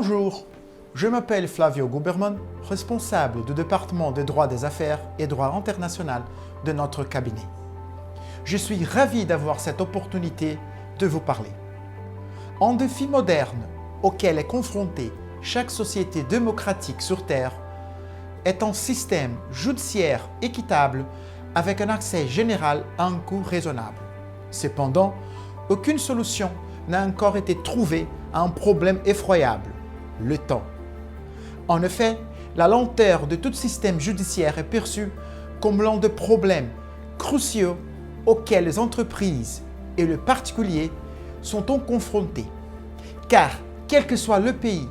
Bonjour, je m'appelle Flavio Guberman, responsable du département des droits des affaires et droit international de notre cabinet. Je suis ravi d'avoir cette opportunité de vous parler. Un défi moderne auquel est confrontée chaque société démocratique sur Terre est un système judiciaire équitable avec un accès général à un coût raisonnable. Cependant, aucune solution n'a encore été trouvée à un problème effroyable, le temps. En effet, la lenteur de tout système judiciaire est perçue comme l'un des problèmes cruciaux auxquels les entreprises et le particulier sont confrontés. Car, quel que soit le pays,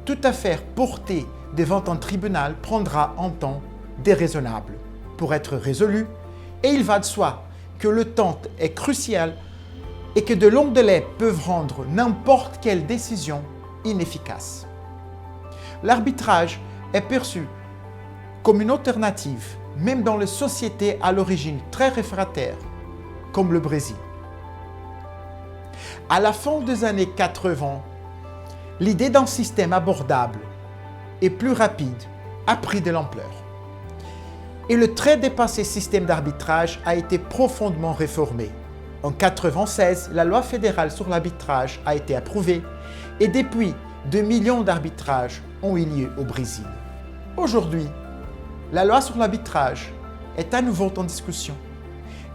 toute affaire portée devant un tribunal prendra un temps déraisonnable pour être résolue, et il va de soi que le temps est crucial et que de longs délais peuvent rendre n'importe quelle décision inefficace. L'arbitrage est perçu comme une alternative, même dans les sociétés à l'origine très réfractaires, comme le Brésil. À la fin des années 80, l'idée d'un système abordable et plus rapide a pris de l'ampleur. Et le très dépassé système d'arbitrage a été profondément réformé. En 1996, la loi fédérale sur l'arbitrage a été approuvée et depuis, 2 millions d'arbitrages ont eu lieu au Brésil. Aujourd'hui, la loi sur l'arbitrage est à nouveau en discussion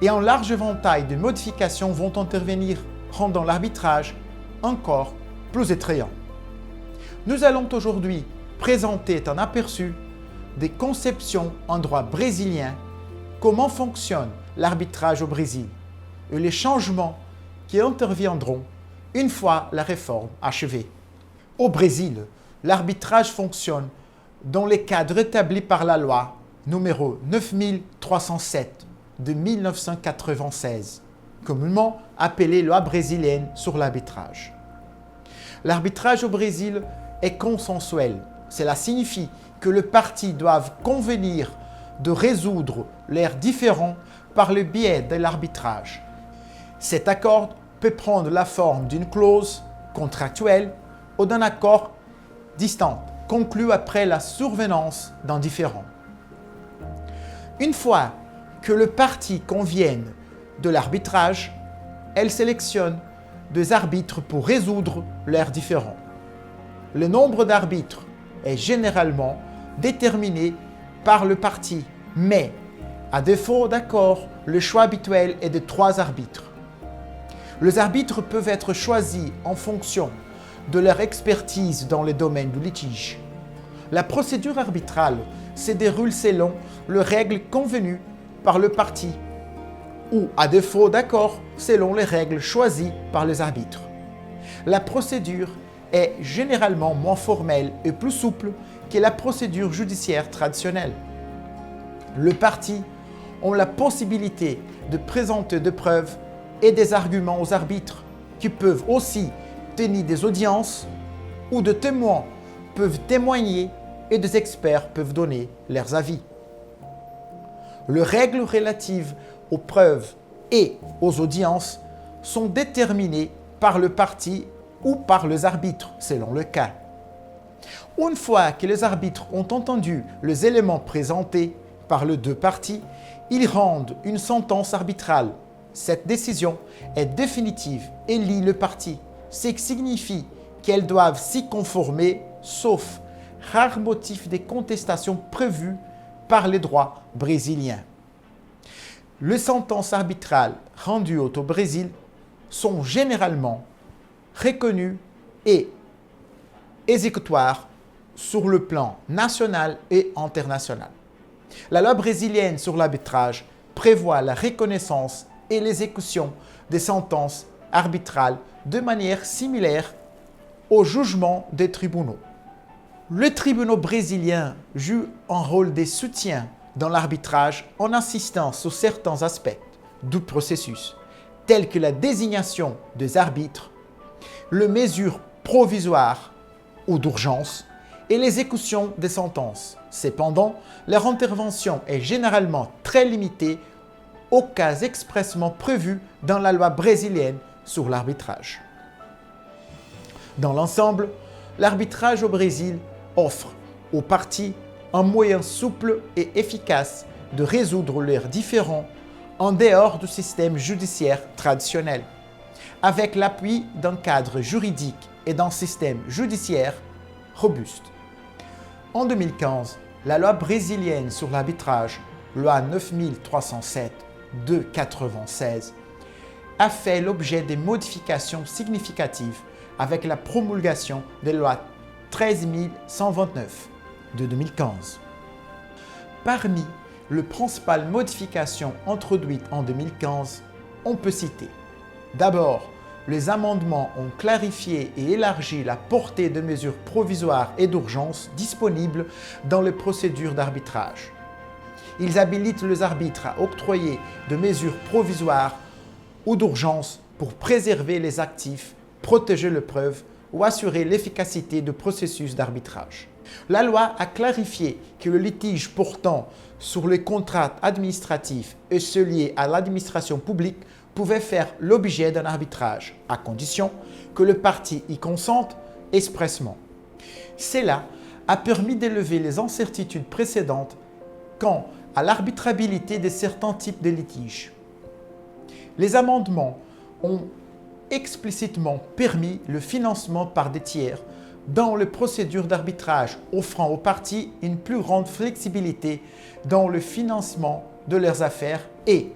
et un large éventail de modifications vont intervenir, rendant l'arbitrage encore plus attrayant. Nous allons aujourd'hui présenter un aperçu des conceptions en droit brésilien, comment fonctionne l'arbitrage au Brésil et les changements qui interviendront une fois la réforme achevée. Au Brésil, l'arbitrage fonctionne dans les cadres établis par la loi numéro 9307 de 1996, communément appelée loi brésilienne sur l'arbitrage. L'arbitrage au Brésil est consensuel. Cela signifie que les parties doivent convenir de résoudre leurs différends par le biais de l'arbitrage. Cet accord peut prendre la forme d'une clause contractuelle ou d'un accord distant, conclu après la survenance d'un différend. Une fois que les parties conviennent de l'arbitrage, elles sélectionnent des arbitres pour résoudre leurs différends. Le nombre d'arbitres est généralement déterminé par le parti, mais à défaut d'accord, le choix habituel est de 3 arbitres. Les arbitres peuvent être choisis en fonction de leur expertise dans le domaine du litige. La procédure arbitrale se déroule selon les règles convenues par le parti ou, à défaut d'accord, selon les règles choisies par les arbitres. La procédure est généralement moins formelle et plus souple que la procédure judiciaire traditionnelle. Les parties ont la possibilité de présenter des preuves et des arguments aux arbitres qui peuvent aussi tenir des audiences où des témoins peuvent témoigner et des experts peuvent donner leurs avis. Les règles relatives aux preuves et aux audiences sont déterminées par le parti ou par les arbitres selon le cas. Une fois que les arbitres ont entendu les éléments présentés par les 2 parties, ils rendent une sentence arbitrale. Cette décision est définitive et lie le parti, ce qui signifie qu'elles doivent s'y conformer, sauf rares motifs de contestation prévus par les droits brésiliens. Les sentences arbitrales rendues au Brésil sont généralement reconnues et exécutoires sur le plan national et international. La loi brésilienne sur l'arbitrage prévoit la reconnaissance et l'exécution des sentences arbitrales de manière similaire au jugement des tribunaux. Les tribunaux brésiliens jouent un rôle de soutien dans l'arbitrage en insistant sur certains aspects du processus, tels que la désignation des arbitres, les mesures provisoires ou d'urgence et l'exécution des sentences. Cependant, leur intervention est généralement très limitée aux cas expressément prévus dans la loi brésilienne sur l'arbitrage. Dans l'ensemble, l'arbitrage au Brésil offre aux parties un moyen souple et efficace de résoudre leurs différends en dehors du système judiciaire traditionnel, avec l'appui d'un cadre juridique et d'un système judiciaire robuste. En 2015, la loi brésilienne sur l'arbitrage, loi 9307 de 96, a fait l'objet de modifications significatives avec la promulgation de la loi 13129 de 2015. Parmi les principales modifications introduites en 2015, on peut citer d'abord, les amendements ont clarifié et élargi la portée de mesures provisoires et d'urgence disponibles dans les procédures d'arbitrage. Ils habilitent les arbitres à octroyer des mesures provisoires ou d'urgence pour préserver les actifs, protéger les preuves ou assurer l'efficacité du processus d'arbitrage. La loi a clarifié que le litige portant sur les contrats administratifs et ceux liés à l'administration publique pouvait faire l'objet d'un arbitrage, à condition que le parti y consente expressément. Cela a permis d'élever les incertitudes précédentes quant à l'arbitrabilité de certains types de litiges. Les amendements ont explicitement permis le financement par des tiers dans les procédures d'arbitrage, offrant aux parties une plus grande flexibilité dans le financement de leurs affaires et,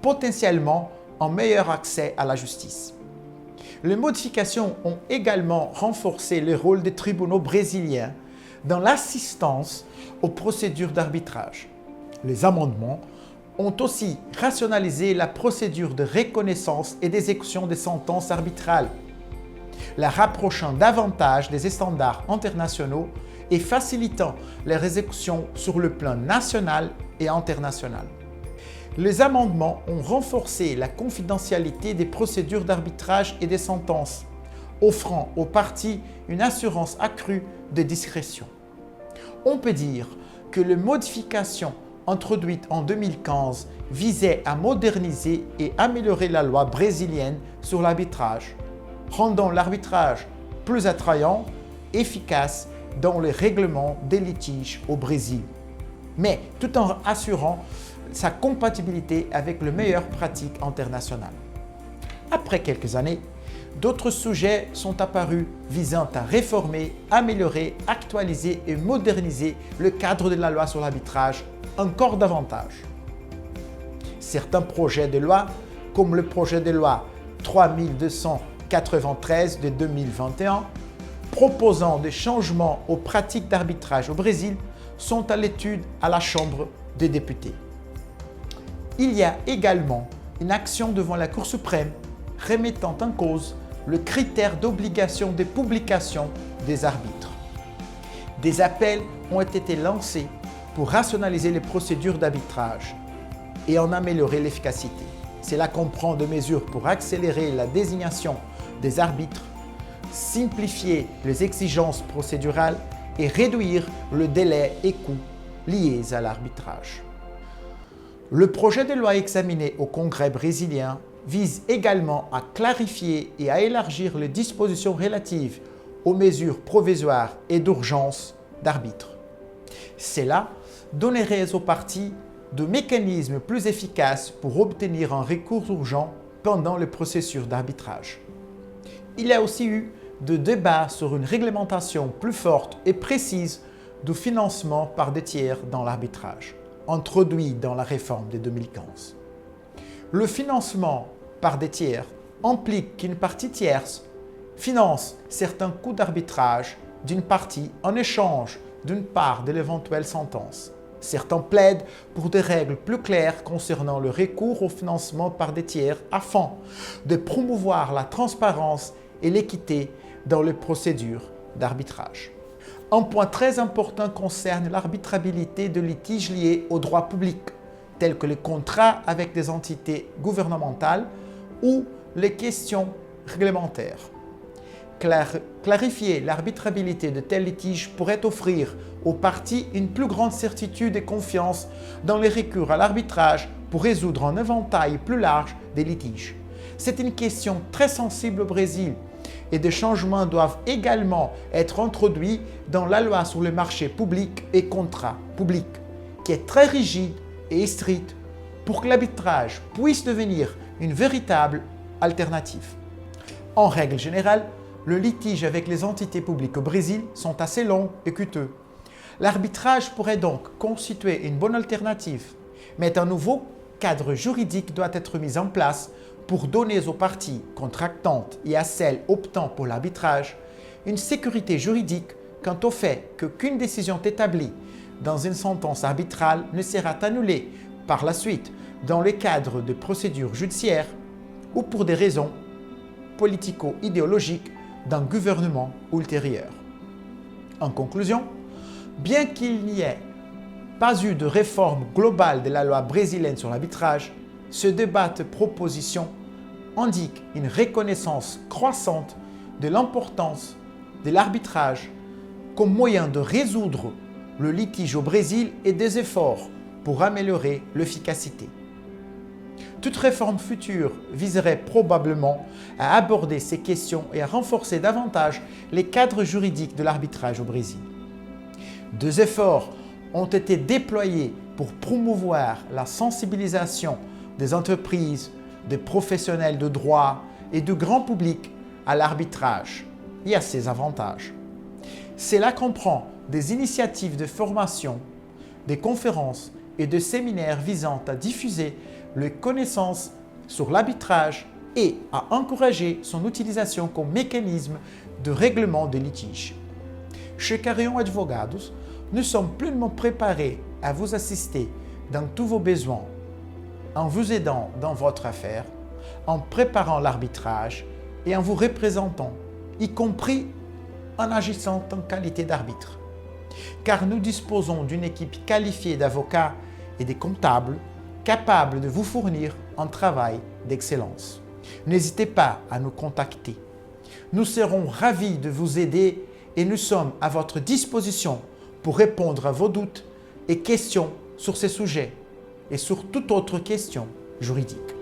potentiellement, un meilleur accès à la justice. Les modifications ont également renforcé le rôle des tribunaux brésiliens dans l'assistance aux procédures d'arbitrage. Les amendements ont aussi rationalisé la procédure de reconnaissance et d'exécution des sentences arbitrales, la rapprochant davantage des standards internationaux et facilitant les exécutions sur le plan national et international. Les amendements ont renforcé la confidentialité des procédures d'arbitrage et des sentences, offrant aux parties une assurance accrue de discrétion. On peut dire que les modifications introduites en 2015 visaient à moderniser et améliorer la loi brésilienne sur l'arbitrage, rendant l'arbitrage plus attrayant, efficace dans le règlement des litiges au Brésil, mais tout en assurant sa compatibilité avec les meilleures pratiques internationales. Après quelques années, d'autres sujets sont apparus visant à réformer, améliorer, actualiser et moderniser le cadre de la loi sur l'arbitrage encore davantage. Certains projets de loi, comme le projet de loi 3293 de 2021, proposant des changements aux pratiques d'arbitrage au Brésil, sont à l'étude à la Chambre des députés. Il y a également une action devant la Cour suprême remettant en cause le critère d'obligation de publication des arbitres. Des appels ont été lancés pour rationaliser les procédures d'arbitrage et en améliorer l'efficacité. Cela comprend des mesures pour accélérer la désignation des arbitres, simplifier les exigences procédurales et réduire le délai et coûts liés à l'arbitrage. Le projet de loi examiné au Congrès brésilien vise également à clarifier et à élargir les dispositions relatives aux mesures provisoires et d'urgence d'arbitre. Cela donnerait aux parties de mécanismes plus efficaces pour obtenir un recours urgent pendant le processus d'arbitrage. Il y a aussi eu des débats sur une réglementation plus forte et précise du financement par des tiers dans l'arbitrage, introduit dans la réforme de 2015. Le financement par des tiers implique qu'une partie tierce finance certains coûts d'arbitrage d'une partie en échange d'une part de l'éventuelle sentence. Certains plaident pour des règles plus claires concernant le recours au financement par des tiers afin de promouvoir la transparence et l'équité dans les procédures d'arbitrage. Un point très important concerne l'arbitrabilité de litiges liés au droit public, tels que les contrats avec des entités gouvernementales ou les questions réglementaires. Clarifier l'arbitrabilité de tels litiges pourrait offrir aux parties une plus grande certitude et confiance dans les recours à l'arbitrage pour résoudre un éventail plus large des litiges. C'est une question très sensible au Brésil, et des changements doivent également être introduits dans la loi sur le marché public et contrats publics, qui est très rigide et stricte pour que l'arbitrage puisse devenir une véritable alternative. En règle générale, le litige avec les entités publiques au Brésil sont assez longs et coûteux. L'arbitrage pourrait donc constituer une bonne alternative, mais un nouveau cadre juridique doit être mis en place pour donner aux parties contractantes et à celles optant pour l'arbitrage une sécurité juridique quant au fait qu'aucune décision établie dans une sentence arbitrale ne sera annulée par la suite dans le cadre de procédures judiciaires ou pour des raisons politico-idéologiques d'un gouvernement ultérieur. En conclusion, bien qu'il n'y ait pas eu de réforme globale de la loi brésilienne sur l'arbitrage, ce débat de proposition indique une reconnaissance croissante de l'importance de l'arbitrage comme moyen de résoudre le litige au Brésil et des efforts pour améliorer l'efficacité. Toute réforme future viserait probablement à aborder ces questions et à renforcer davantage les cadres juridiques de l'arbitrage au Brésil. Deux efforts ont été déployés pour promouvoir la sensibilisation des entreprises, des professionnels de droit et du grand public à l'arbitrage et à ses avantages. Cela comprend des initiatives de formation, des conférences et des séminaires visant à diffuser les connaissances sur l'arbitrage et à encourager son utilisation comme mécanisme de règlement des litiges. Chez Carrion Advogados, nous sommes pleinement préparés à vous assister dans tous vos besoins, en vous aidant dans votre affaire, en préparant l'arbitrage et en vous représentant, y compris en agissant en qualité d'arbitre. Car nous disposons d'une équipe qualifiée d'avocats et de comptables capables de vous fournir un travail d'excellence. N'hésitez pas à nous contacter. Nous serons ravis de vous aider et nous sommes à votre disposition pour répondre à vos doutes et questions sur ces sujets et sur toute autre question juridique.